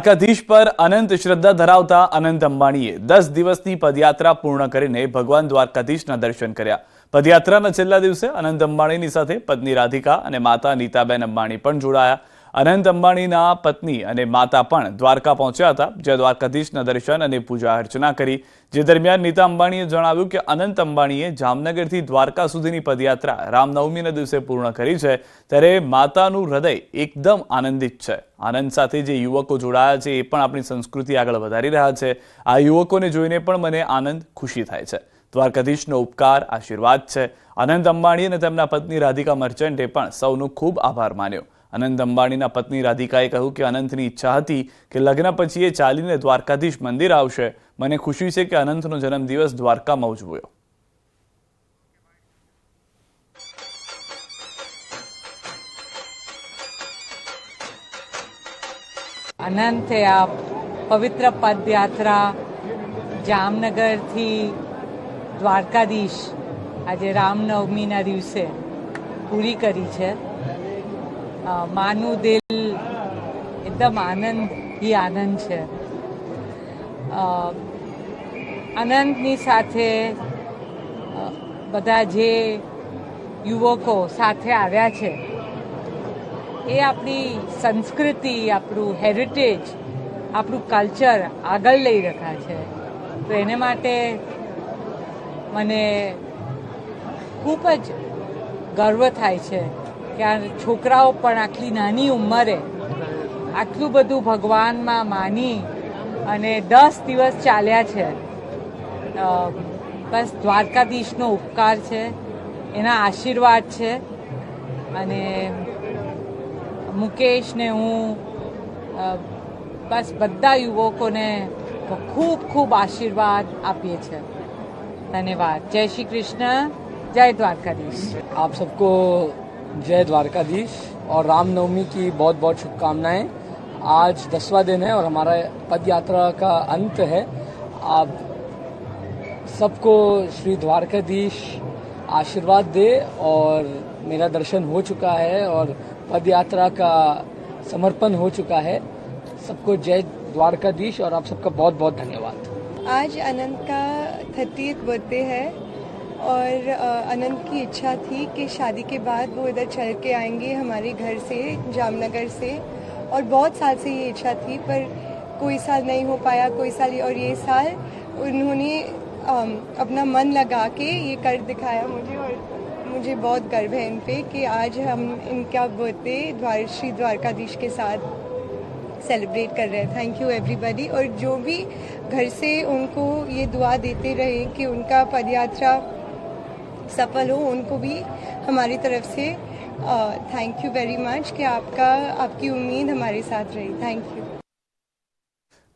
દ્વારકાધીશ પર અનંત શ્રદ્ધા ધરાવતા અનંત અંબાણીએ 10 દિવસની પદયાત્રા પૂર્ણ કરીને ભગવાન દ્વારકાધીશના દર્શન કર્યા। પદયાત્રાના છેલ્લા દિવસે અનંત અંબાણીની સાથે પત્ની રાધિકા અને માતા નીતાબેન અંબાણી પણ જોડાયા। અનંત અંબાણીના પત્ની અને માતા પણ દ્વારકા પહોંચ્યા હતા, જ્યાં દ્વારકાધીશના દર્શન અને પૂજા અર્ચના કરી। જે દરમિયાન નીતા અંબાણીએ જણાવ્યું કે અનંત અંબાણીએ જામનગરથી દ્વારકા સુધીની પદયાત્રા રામનવમીના દિવસે પૂર્ણ કરી છે, ત્યારે માતાનું હૃદય એકદમ આનંદિત છે। આનંદ સાથે જે યુવકો જોડાયા છે એ પણ આપણી સંસ્કૃતિ આગળ વધારી રહ્યા છે। આ યુવકોને જોઈને પણ મને આનંદ, ખુશી થાય છે। દ્વારકાધીશનો ઉપકાર, આશીર્વાદ છે। અનંત અંબાણી અને તેમના પત્ની રાધિકા મર્ચન્ટે પણ સૌનો ખૂબ આભાર માન્યો। અનંત અંબાણીના પત્ની રાધિકાએ કહ્યું કે અનંતની ઈચ્છા હતી કે લગ્ન પછી એ ચાલીને દ્વારકાધીશ મંદિર આવશે। મને ખુશી છે કે અનંતનો જન્મદિવસ દ્વારકામાં ઉજવ્યો। અનંતે આ પવિત્ર પદયાત્રા જામનગરથી દ્વારકાધીશ આજે રામનવમીના દિવસે પૂરી કરી છે। માનું દિલ એકદમ આનંદ છે। અનંતની સાથે બધા જે યુવકો સાથે આવ્યા છે એ આપણી સંસ્કૃતિ, આપણું હેરિટેજ, આપણું કલ્ચર આગળ લઈ રહ્યા છે। તો એને માટે મને ખૂબ જ ગર્વ થાય છે કે આ છોકરાઓ પણ આટલી નાની ઉંમરે આટલું બધું ભગવાનમાં માની અને 10 દિવસ ચાલ્યા છે। બસ દ્વારકાધીશનો ઉપકાર છે, એના આશીર્વાદ છે। અને મુકેશને હું બસ બધા યુવકોને ખૂબ ખૂબ આશીર્વાદ આપીએ છીએ। ધન્યવાદ। જય શ્રી કૃષ્ણ, જય દ્વારકાધીશ। आप सबको जय द्वारकाधीश और रामनवमी की बहुत बहुत शुभकामनाएं। आज 10वां दिन है और हमारा पद यात्रा का अंत है। आप सबको श्री द्वारकाधीश आशीर्वाद दे और मेरा दर्शन हो चुका है और पद यात्रा का समर्पण हो चुका है। सबको जय द्वारकाधीश और आप सबका बहुत बहुत धन्यवाद। आज अनंत का 30th बर्थडे है और अनंत की इच्छा थी कि शादी के बाद वो इधर चल के आएंगे हमारे घर से, जामनगर से। और बहुत साल से ये इच्छा थी पर कोई साल नहीं हो पाया, कोई साल। और ये साल उन्होंने अपना मन लगा के ये कर दिखाया मुझे, और मुझे बहुत गर्व है इन पे कि आज हम इनका बर्थडे श्री द्वारकाधीश के साथ सेलिब्रेट कर रहे हैं। Thank you everybody. और जो भी घर से उनको ये दुआ देते रहे कि उनका पदयात्रा सफल हो, उनको भी हमारी तरफ से थैंक यू वेरी मच कि आपकी उम्मीद हमारे साथ रही। Thank you.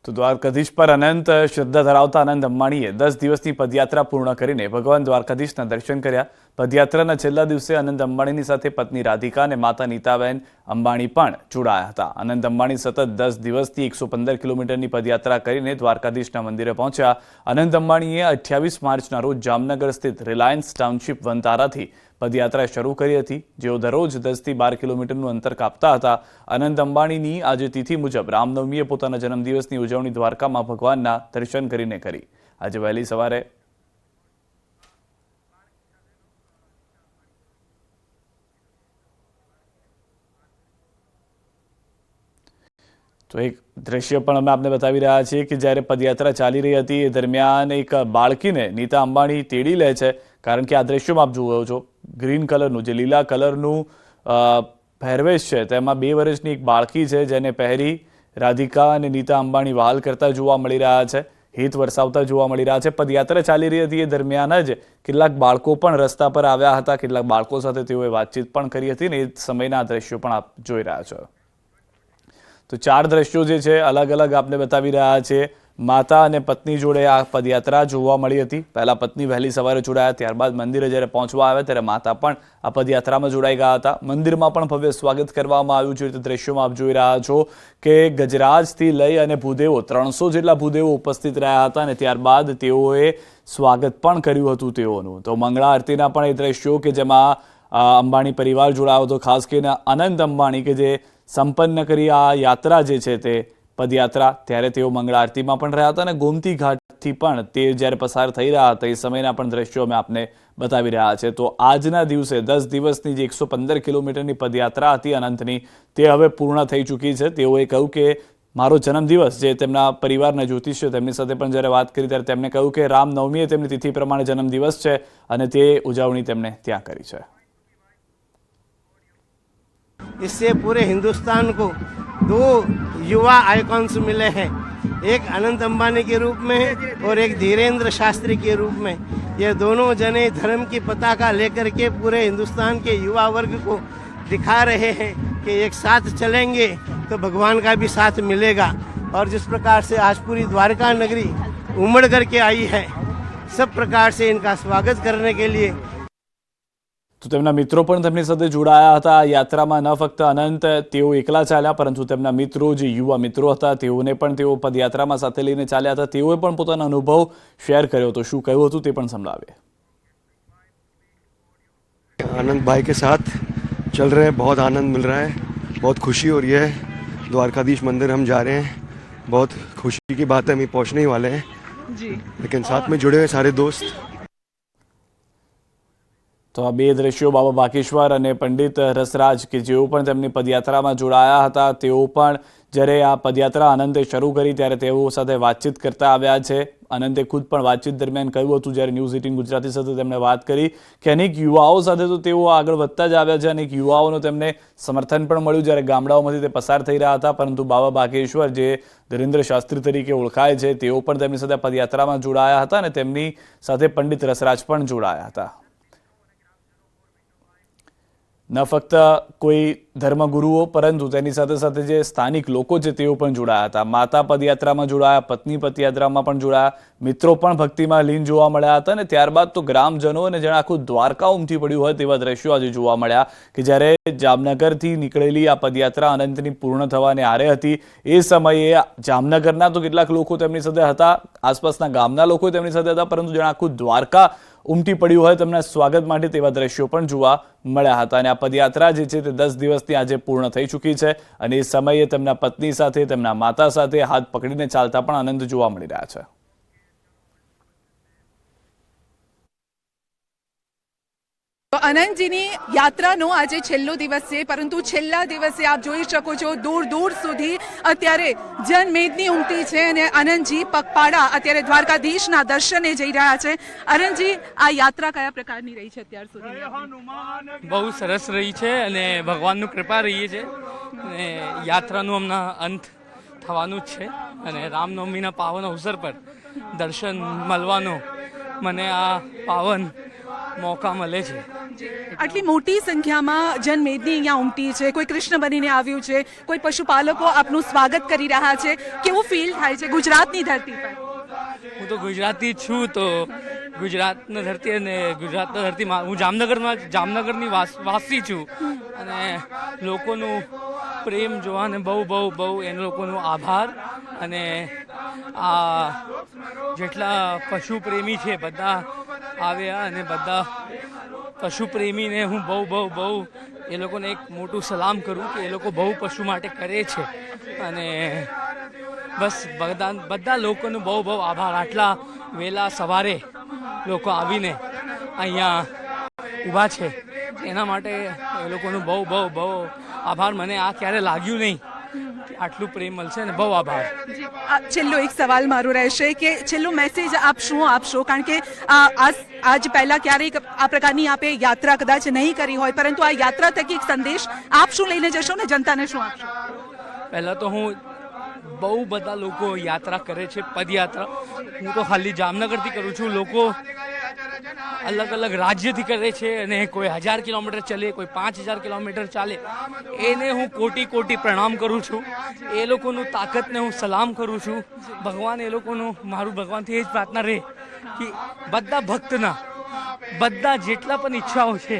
તો દ્વારકાધીશ પર અનંત શ્રદ્ધા ધરાવતા અનંત અંબાણીએ 10 દિવસની પદયાત્રા પૂર્ણ કરીને ભગવાન દ્વારકાધીશના દર્શન કર્યા। પદયાત્રાના છેલ્લા દિવસે અનંત અંબાણીની સાથે પત્ની રાધિકા અને માતા નીતાબેન અંબાણી પણ જોડાયા હતા। અનંત અંબાણી સતત 10 દિવસથી 115 કિલોમીટરની પદયાત્રા કરીને દ્વારકાધીશના મંદિરે પહોંચ્યા। અનંત અંબાણીએ 28 માર્ચના રોજ જામનગર સ્થિત રિલાયન્સ ટાઉનશીપ વનતારાથી પદયાત્રા શરૂ કરી હતી, જેઓ દરરોજ 10 થી 12 કિલોમીટરનું અંતર કાપતા હતા। અનંત અંબાણીની આજે તિથિ મુજબ રામનવમીએ પોતાના જન્મદિવસની ઉજવણી દ્વારકામાં ભગવાનના દર્શન કરીને કરી। આજે વહેલી સવારે તો એક દ્રશ્ય પણ અમે આપને બતાવી રહ્યા છીએ કે જ્યારે પદયાત્રા ચાલી રહી હતી એ દરમિયાન એક બાળકીને નીતા અંબાણી તેડી લે છે, કારણ કે આ દ્રશ્યમાં આપ જુઓ છો ગ્રીન કલરનું, જે લીલા કલરનું પહેરવેશ છે તેમાં 2 વર્ષની એક બાળકી છે, જેને પહેરી રાધિકા અને નીતા અંબાણી વહાલ કરતા જોવા મળી રહ્યા છે, હિત વરસાવતા જોવા મળી રહ્યા છે। પદયાત્રા ચાલી રહી હતી એ દરમિયાન જ કેટલાક બાળકો પણ રસ્તા પર આવ્યા હતા, કેટલાક બાળકો સાથે તેઓએ વાતચીત પણ કરી હતી ને એ સમયના દ્રશ્યો પણ આપ જોઈ રહ્યા છો। તો 4 દ્રશ્યો જે છે અલગ અલગ આપને બતાવી રહ્યા છે। માતા અને પત્ની જોડે આ પદયાત્રા જોવા મળી હતી। પહેલા પત્ની વહેલી સવારે જોડાયા, ત્યારબાદ મંદિરે જ્યારે પહોંચવા આવ્યા ત્યારે માતા પણ આ પદયાત્રામાં જોડાઈ ગયા હતા। મંદિરમાં પણ ભવ્ય સ્વાગત કરવામાં આવ્યું છે। દ્રશ્યોમાં આપ જોઈ રહ્યા છો કે ગજરાજથી લઈ અને ભૂદેવો 300 જેટલા ભૂદેવો ઉપસ્થિત રહ્યા હતા અને ત્યારબાદ તેઓએ સ્વાગત પણ કર્યું હતું તેઓનું। તો મંગળા આરતીના પણ એ દ્રશ્યો કે જેમાં અંબાણી પરિવાર જોડાયો હતો, ખાસ કરીને અનંત અંબાણી કે જે સંપન્ન કરી આ યાત્રા જે છે તે પદયાત્રા, ત્યારે તેઓ મંગળા આરતીમાં પણ રહ્યા હતા અને ગોમતી ઘાટથી પણ તે જ્યારે પસાર થઈ રહ્યા હતા એ સમયના પણ દ્રશ્યો અમે આપને બતાવી રહ્યા છે. તો આજના દિવસે 10 દિવસની જે 115 કિલોમીટરની પદયાત્રા હતી અનંતની, તે હવે પૂર્ણ થઈ ચૂકી છે. તેઓએ કહ્યું કે મારો જન્મદિવસ, જે તેમના પરિવારના જ્યોતિષ છે તેમની સાથે પણ જ્યારે વાત કરી ત્યારે તેમણે કહ્યું કે રામનવમી એ તેમની તિથિ પ્રમાણે જન્મદિવસ છે અને તે ઉજવણી તેમણે ત્યાં કરી છે. इससे पूरे हिंदुस्तान को दो युवा आइकॉन्स मिले हैं, एक अनंत अंबानी के रूप में और एक धीरेन्द्र शास्त्री के रूप में. ये दोनों जने धर्म की पताका लेकर के पूरे हिंदुस्तान के युवा वर्ग को दिखा रहे हैं कि एक साथ चलेंगे तो भगवान का भी साथ मिलेगा. और जिस प्रकार से आज पूरी द्वारका नगरी उमड़ करके आई है, सब प्रकार से इनका स्वागत करने के लिए. તો તેમના મિત્રો પણ તેમની સાથે જોડાયા હતા. આ યાત્રામાં ન ફક્ત અનંત તેઓ એકલા ચાલ્યા, પરંતુ તેમના મિત્રો, જે યુવા મિત્રો હતા, તેઓને પણ તેઓ પદયાત્રામાં સાથે લઈને ચાલ્યા હતા. તેઓએ પણ પોતાનો અનુભવ શેર કર્યો હતો. શું કહ્યું હતું તે પણ સંભળાવીએ. आनंद भाई के साथ चल रहे हैं, बहुत आनंद मिल रहा है, बहुत खुशी हो रही है. द्वारकाधीश मंदिर हम जा रहे हैं, बहुत खुशी की बात है. हम पहुंचने ही वाले हैं जी, लेकिन साथ में जुड़े हुए सारे दोस्त. તો આ બે દ્રશ્યો બાબા બાકેશ્વર અને પંડિત રસરાજ, કે જેઓ પણ તેમની પદયાત્રામાં જોડાયા હતા, તેઓ પણ જ્યારે આ પદયાત્રા અનંતે શરૂ કરી ત્યારે તેઓ સાથે વાતચીત કરતા આવ્યા છે. અનંતે ખુદ પણ વાતચીત દરમિયાન કહ્યું હતું, જ્યારે ન્યૂઝ 18 ગુજરાતી સાથે તેમણે વાત કરી, કે અનેક યુવાઓ સાથે તો તેઓ આગળ વધતા જ આવ્યા છે. અનેક યુવાઓનો તેમને સમર્થન પણ મળ્યું જ્યારે ગામડાઓમાંથી તે પસાર થઈ રહ્યા હતા. પરંતુ બાબા બાકેશ્વર, જે ધીરેન્દ્ર શાસ્ત્રી તરીકે ઓળખાય છે, તેઓ પણ તેમની સાથે પદયાત્રામાં જોડાયા હતા અને તેમની સાથે પંડિત રસરાજ પણ જોડાયા હતા. ન ફક્ત કોઈ ધર્મગુરુઓ, પરંતુ તેની સાથે સાથે જે સ્થાનિક લોકો છે તેઓ પણ જોડાયા હતા. માતા પદયાત્રામાં જોડાયા, પત્ની પદયાત્રામાં પણ જોડાયા, મિત્રો પણ ભક્તિમાં લીન જોવા મળ્યા હતા. અને ત્યારબાદ તો ગ્રામજનો અને જાણે આખું દ્વારકા ઉમટી પડ્યું હોય તેવા દ્રશ્યો આજે જોવા મળ્યા, કે જ્યારે જામનગરથી નીકળેલી આ પદયાત્રા અનંતની પૂર્ણ થવાને આરે હતી, એ સમયે જામનગરના તો કેટલાક લોકો તેમની સાથે હતા, આસપાસના ગામના લોકો તેમની સાથે હતા, પરંતુ જાણે આખું દ્વારકા ઉમટી પડ્યું હોય તેમના સ્વાગત માટે તેવા દ્રશ્યો પણ જોવા મળ્યા હતા. અને આ પદયાત્રા જે છે તે 10 દિવસની આજે પૂર્ણ થઈ ચૂકી છે અને એ સમયે તેમના પત્ની સાથે, તેમના માતા સાથે હાથ પકડીને ચાલતા પણ આનંદ જોવા મળી રહ્યા છે. તો અનંતજીની યાત્રાનો આજે છેલ્લો દિવસ છે, પરંતુ છેલ્લા દિવસે આપ જોઈ શકો છો દૂર દૂર સુધી અત્યારે જનમેદની ઉમટી છે અને અનંતજી પગપાળા અત્યારે દ્વારકાધીશના દર્શને જઈ રહ્યા છે. અનંતજી, આ યાત્રા કયા પ્રકારની રહી છે અત્યાર સુધી? બહુ સરસ રહી છે અને ભગવાનનું કૃપા રહી છે અને યાત્રાનું હમણાં અંત થવાનું જ છે. અને રામનવમીના પાવન અવસર પર દર્શન મળવાનો મને આ પાવન મોકા મળે છે. આટલી મોટી સંખ્યામાં જનમેદની અહીંયા ઉમટી છે, કોઈ કૃષ્ણ બનીને આવ્યું છે, કોઈ પશુપાલકો આપનું સ્વાગત કરી રહ્યા છે. કેવું ફીલ થાય છે ગુજરાતની ધરતી પર? હું તો ગુજરાતી જ છું, તો ગુજરાતની ધરતી અને ગુજરાતની ધરતીમાં હું જામનગરની વાસી છું અને લોકોનું પ્રેમ જોવાને બહુ એ લોકોનો આભાર. અને આ જેટલા પશુ પ્રેમી છે બધા આવ્યા અને બધા પશુ પ્રેમીને હું બહુ એ લોકોને એક મોટું સલામ કરું કે એ લોકો બહુ પશુ માટે કરે છે. અને બસ બધા લોકોનો બહુ આભાર. આટલા વહેલા સવારે લોકો આવીને અહીંયા ઊભા છે એના માટે એ લોકોનો બહુ આભાર. મને આ ક્યારે લાગ્યું નહીં કે આટલું પ્રેમ મળશે ને બહુ આભાર. છેલ્લો એક સવાલ મારો રહેશે કે છેલ્લો મેસેજ આપ શું આપશો? કારણ કે આજ પહેલા ક્યારેક આ પ્રકારની આપે યાત્રા કદાચ નહીં કરી હોય, પરંતુ આ યાત્રા થકી એક સંદેશ આપ શું લઈને જશો ને જનતાને શું આપશો? પહેલાં તો હું બહુ બધા લોકો યાત્રા કરે છે, પદયાત્રા. હું તો ખાલી જામનગરથી કરું છું. લોકો અલગ અલગ રાજ્યથી કરે છે અને કોઈ 1000 કિલોમીટર ચાલે, કોઈ 5000 કિલોમીટર ચાલે. એને હું કોટી પ્રણામ કરું છું. એ લોકોનું તાકાતને હું સલામ કરું છું. ભગવાન એ લોકોનું, મારું ભગવાનથી એ જ પ્રાર્થના રહે કે બધા ભક્તના બધા જેટલા પણ ઈચ્છાઓ છે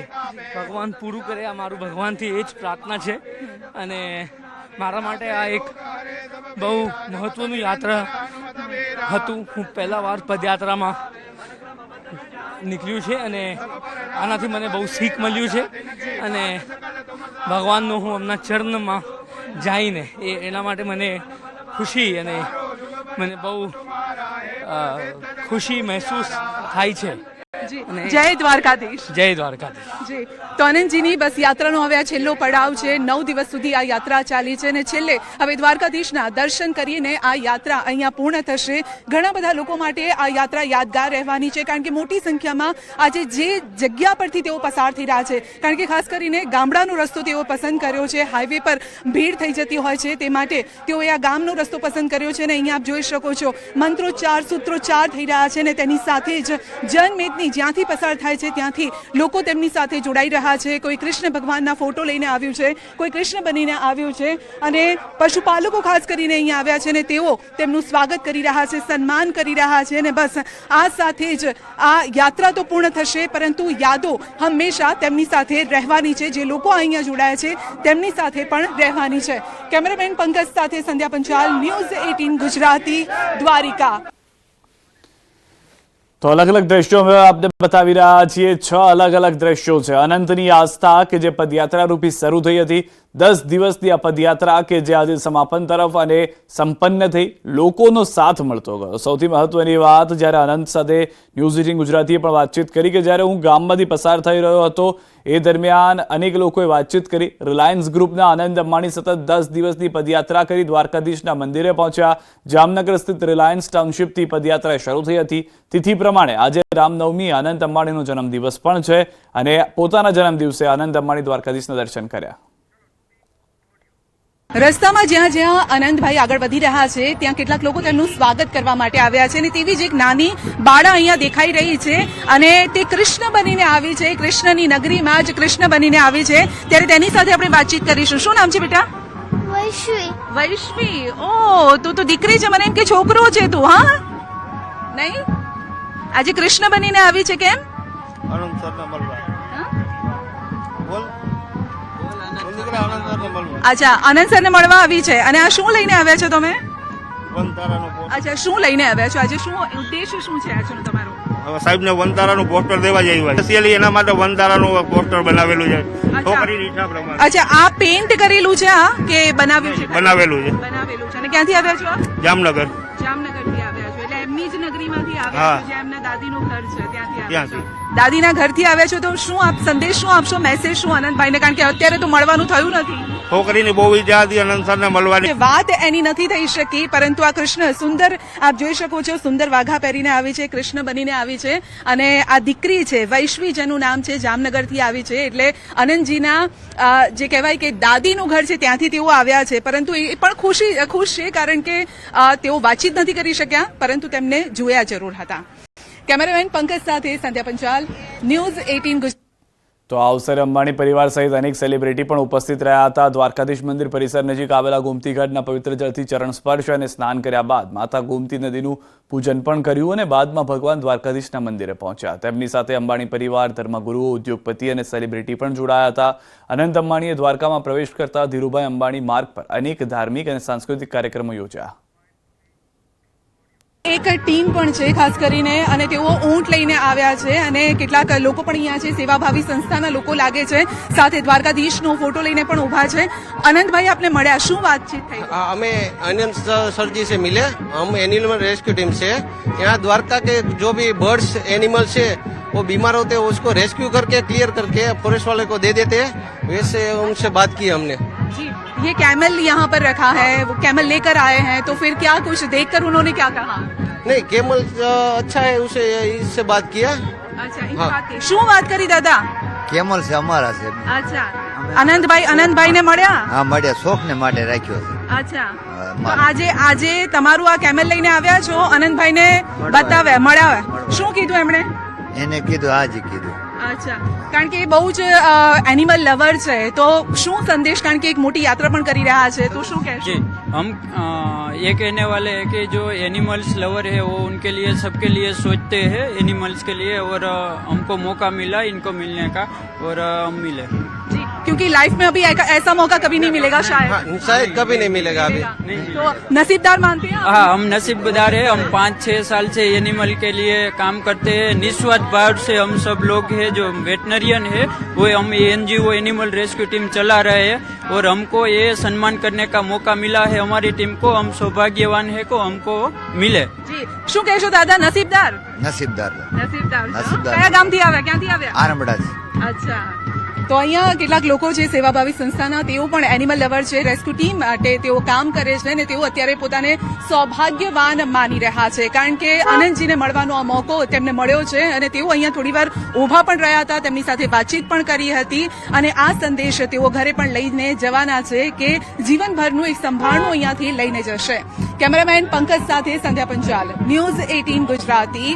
ભગવાન પૂરું કરે. આ મારું ભગવાનથી એ જ પ્રાર્થના છે. અને મારા માટે આ એક બહુ મહત્વનું યાત્રા હતું. હું પહેલા વાર પદયાત્રામાં નીકળ્યું છે અને આનાથી મને બહુ શીખ મળ્યું છે. અને ભગવાનનું હું એમના ચરણમાં જઈને એના માટે મને ખુશી અને મને બહુ ખુશી મહેસૂસ થાય છે. જય દ્વારકાધીશ. જય દ્વારકાધીશ. જી, તો આનંદજીની બસ યાત્રાનો હવે આ છેલ્લો પડાવ છે. 9 દિવસ સુધી આ યાત્રા ચાલી છે અને છેલ્લે હવે દ્વારકાધીશના દર્શન કરીને આ યાત્રા અહીંયા પૂર્ણ થશે. ઘણા બધા લોકો માટે આ યાત્રા યાદગાર રહેવાની છે, કારણ કે મોટી સંખ્યામાં આજે જે જગ્યા પરથી તેઓ પસાર થઈ રહ્યા છે, કારણ કે ખાસ કરીને ગામડાનો રસ્તો તેઓ પસંદ કર્યો છે. હાઈવે પર ભીડ થઈ જતી હોય છે, તે માટે તેઓએ આ ગામનો રસ્તો પસંદ કર્યો છે અને અહીંયા આપ જોઈ શકો છો મંત્રોચ્ચાર સૂત્રોચ્ચાર થઈ રહ્યા છે અને તેની સાથે જ જનમેદની જ્યાંથી પસાર થાય છે ત્યાંથી લોકો તેમની સાથે જોડાઈ રહ્યા છે. કોઈ કૃષ્ણ ભગવાનના ફોટો લઈને આવ્યું છે, કોઈ કૃષ્ણ બનીને આવ્યું છે અને પશુપાલકો ખાસ કરીને અહીંયા આવ્યા છે અને તેઓ તેમનું સ્વાગત કરી રહ્યા છે, સન્માન કરી રહ્યા છે અને બસ આ સાથે જ આ યાત્રા તો પૂર્ણ થશે, પરંતુ યાદો હંમેશા તેમની સાથે રહેવાની છે. જે લોકો અહીંયા જોડાયા છે તેમની સાથે પણ રહેવાની છે. કેમેરામેન પંકજ સાથે સંધ્યા પંચાલ, ન્યૂઝ 18 ગુજરાતી, દ્વારિકા. તો અલગ અલગ દ્રશ્યો અમે આપને બતાવી રહ્યા છીએ. 6 અલગ અલગ દ્રશ્યો છે અનંતની આસ્થા કે જે પદયાત્રા રૂપી શરૂ થઈ હતી. 10 દિવસની આ પદયાત્રા કે જે આજે સમાપન તરફ અને સંપન્ન થઈ, લોકોનો સાથ મળતો ગયો. સૌથી મહત્વની વાત, જ્યારે અનંત સાથે ન્યૂઝ 18 ગુજરાતીએ પણ વાતચીત કરી કે જ્યારે હું ગામમાંથી પસાર થઈ રહ્યો હતો એ દરમિયાન અનેક લોકોએ વાતચીત કરી. રિલાયન્સ ગ્રુપના આનંદ અંબાણી સતત 10 દિવસની પદયાત્રા કરી દ્વારકાધીશના મંદિરે પહોંચ્યા. જામનગર સ્થિત રિલાયન્સ ટાઉનશીપથી પદયાત્રા શરૂ થઈ હતી. તિથિ પ્રમાણે આજે રામનવમી આનંદ અંબાણીનો જન્મદિવસ પણ છે અને પોતાના જન્મદિવસે આનંદ અંબાણી દ્વારકાધીશના દર્શન કર્યા. રસ્તામાં જ્યાં જ્યાં આનંદભાઈ આગળ વધી રહ્યા છે ત્યાં કેટલાક લોકો તેમનું સ્વાગત કરવા માટે આવ્યા છે અને તેવી જ એક નાની બાળા અહીંયા દેખાઈ રહી છે અને તે કૃષ્ણ બનીને આવી છે. કૃષ્ણની નગરીમાં જ કૃષ્ણ બનીને આવી છે, ત્યારે તેની સાથે આપણે વાતચીત કરીશું. શું નામ છે બેટા? વૈશ્વી. વૈશ્વી. ઓ, તું તો દીકરી છે, મને એમ કે છોકરો છે તું. હા, નહીં, આજે કૃષ્ણ બનીને આવી છે. કેમ? આનંદ સરને મળવા. બોલ. અચ્છા, આનંદ સરને મળવા આવી છે. અને આ શું લઈને આવ્યા છો તમે? વનતારાનો અચ્છા, શું લઈને આવ્યા છો આજે? શું ઉદ્દેશ્ય શું છે આજનો તમારો? હવે સાહેબને વનતારાનું પોસ્ટર દેવા જઈ હોય, સ્પેશિયલી એના માટે વનતારાનું પોસ્ટર બનાવેલું છે. છોકરીની ઈચ્છા પ્રમાણે. અચ્છા, આ પેઇન્ટ કરેલું છે આ કે બનાવ્યું છે? બનાવેલું છે. બનાવેલું છે. અને ક્યાંથી આવ્યા છો? જામનગર. જામનગરથી આવ્યા છો, એટલે એમની જ નગરીમાંથી આવ્યા છો, જ્યાં એમના દાદીનું ઘર છે ત્યાંથી આવ્યા છો. ત્યાંથી. દાદીના ઘરથી આવ્યા છો, તો શું આપ સંદેશ શું આપશો, મેસેજ શું આનંદભાઈને? કારણ કે અત્યારે તો મળવાનું થયું નથી. છોકરીની બહુ ઈચ્છા હતી આનંદ સરને મળવાની. વાત એની નથી થઈ શકી, પરંતુ આ કૃષ્ણ સુંદર, આપ જોઈ શકો છો, સુંદર વાઘા પહેરીને આવી છે, કૃષ્ણ બનીને આવી છે અને આ દીકરી છે વૈશ્વી, જેનું નામ છે, જામનગરથી આવી છે. એટલે આનંદજીના જે કહેવાય કે દાદીનું ઘર છે ત્યાંથી તેઓ આવ્યા છે, પરંતુ એ પણ ખુશ છે કારણ કે તેઓ વાતચીત નથી કરી શક્યા, પરંતુ તેમને જોયા જરૂર હતા. કેમેરામેન પંકજ સાથે સંધ્યા પંચાલ, ન્યૂઝ 18 ગુજરાતી. તો આ અવસરે અંબાણી પરિવાર સહિત અનેક સેલિબ્રિટી પણ ઉપસ્થિત રહ્યા હતા. દ્વારકાધીશ મંદિર પરિસર નજીક આવેલા ગોમતી ઘાટના પવિત્ર જળથી ચરણ સ્પર્શ અને સ્નાન કર્યા બાદ માતા ગોમતી નદીનું પૂજન પણ કર્યું અને બાદમાં ભગવાન દ્વારકાધીશના મંદિરે પહોંચ્યા. તેમની સાથે અંબાણી પરિવાર, ધર્મગુરુઓ, ઉદ્યોગપતિ અને સેલિબ્રિટી પણ જોડાયા હતા. અનંત અંબાણીએ દ્વારકામાં પ્રવેશ કરતા ધીરુભાઈ અંબાણી માર્ગ પર અનેક ધાર્મિક અને સાંસ્કૃતિક કાર્યક્રમો યોજ્યા. એક ટીમ પણ છે ખાસ કરીને, અને તેઓ ઊંટ લઈને આવ્યા છે અને કેટલાક લોકો પણ અહીંયા છે, સેવાભાવી સંસ્થાના લોકો લાગે છે, સાથે દ્વારકાધીશનો ફોટો લઈને પણ ઊભા છે. આનંદભાઈ આપને મળ્યા, શું વાતચીત થઈ? हमें आनंद सर जी से मिले. हम एनिमल रेस्क्यू टीम से यहाँ द्वारका के जो भी बर्ड्स एनिमल्स है वो बीमार होते हैं उसको रेस्क्यू करके क्लियर करके फॉरेस्ट वाले को दे देते हैं. वैसे उनसे बात की हमने. जी, ये कैमल यहाँ पर रखा है, वो कैमल लेकर आए हैं, तो फिर क्या कुछ देखकर उन्होंने क्या कहा? नहीं, केमल अच्छा है, उसे इससे बात किया. अच्छा, इस बात की શું વાત કરી દાદા? કેમલ છે અમારા છે. અચ્છા, આનંદભાઈ ને મળ્યા? હા, મળ્યા, શોખ ને માટે રાખ્યો છે. અચ્છા, તો આજે તમારું આ કેમલ લઈને આવ્યા છો, આનંદભાઈ ને બતાવ્યા, મળ્યા, શું કીધું એમણે? એને કીધું, આજે કીધું. અચ્છા, કારણ કે એ બહુ જ એનિમલ લવર છે, તો શું સંદેશ, કારણ કે એક મોટી યાત્રા પણ કરી રહ્યા છે, તો શું કહેશો? हम ये कहने वाले हैं कि जो एनिमल्स लवर है वो उनके लिए, सबके लिए सोचते हैं, एनिमल्स के लिए, और हमको मौका मिला इनको मिलने का और हम मिले. जी, क्योंकि लाइफ में अभी ऐसा मौका कभी नहीं मिलेगा शायद। शायद कभी नहीं मिलेगा अभी। तो नसीबदार मानते हैं आप? हाँ, हम नसीबदार है। हम 5-6 साल से एनिमल के लिए काम करते हैं। निस्वार्थ भाव से हम सब लोग हैं जो वेटनरियन है, वो हम एनजीओ एनिमल रेस्क्यू टीम चला रहे हैं और हमको ये सम्मान करने का मौका मिला है हमारी टीम को। हम सौभाग्यवान है को हमको मिले। જી શું કહેશો દાદા? નસીબદાર નસીબદાર નસીબદાર છો? નસીબદાર. કયા ગામથી આવ્યા, ક્યાંથી આવ્યા? આરંભડાથી. અચ્છા, તો અહીંયા કેટલાક લોકો છે સેવાભાવી સંસ્થાના, તેઓ પણ એનિમલ લવર છે, રેસ્ક્યુ ટીમ માટે તેઓ કામ કરે છે અને તેઓ અત્યારે પોતાને સૌભાગ્યવાન માની રહ્યા છે, કારણ કે આનંદજીને મળવાનો આ મોકો તેમને મળ્યો છે અને તેઓ અહીંયા થોડીવાર ઊભા પણ રહ્યા હતા, તેમની સાથે વાતચીત પણ કરી હતી અને આ સંદેશ તેઓ ઘરે પણ લઈને જવાના છે કે જીવનભરનું એક સંભાળનું અહીંયાથી લઈને જશે. કેમેરામેન પંકજ સાથે સંધ્યા પંચાલ, ન્યૂઝ 18 ગુજરાતી.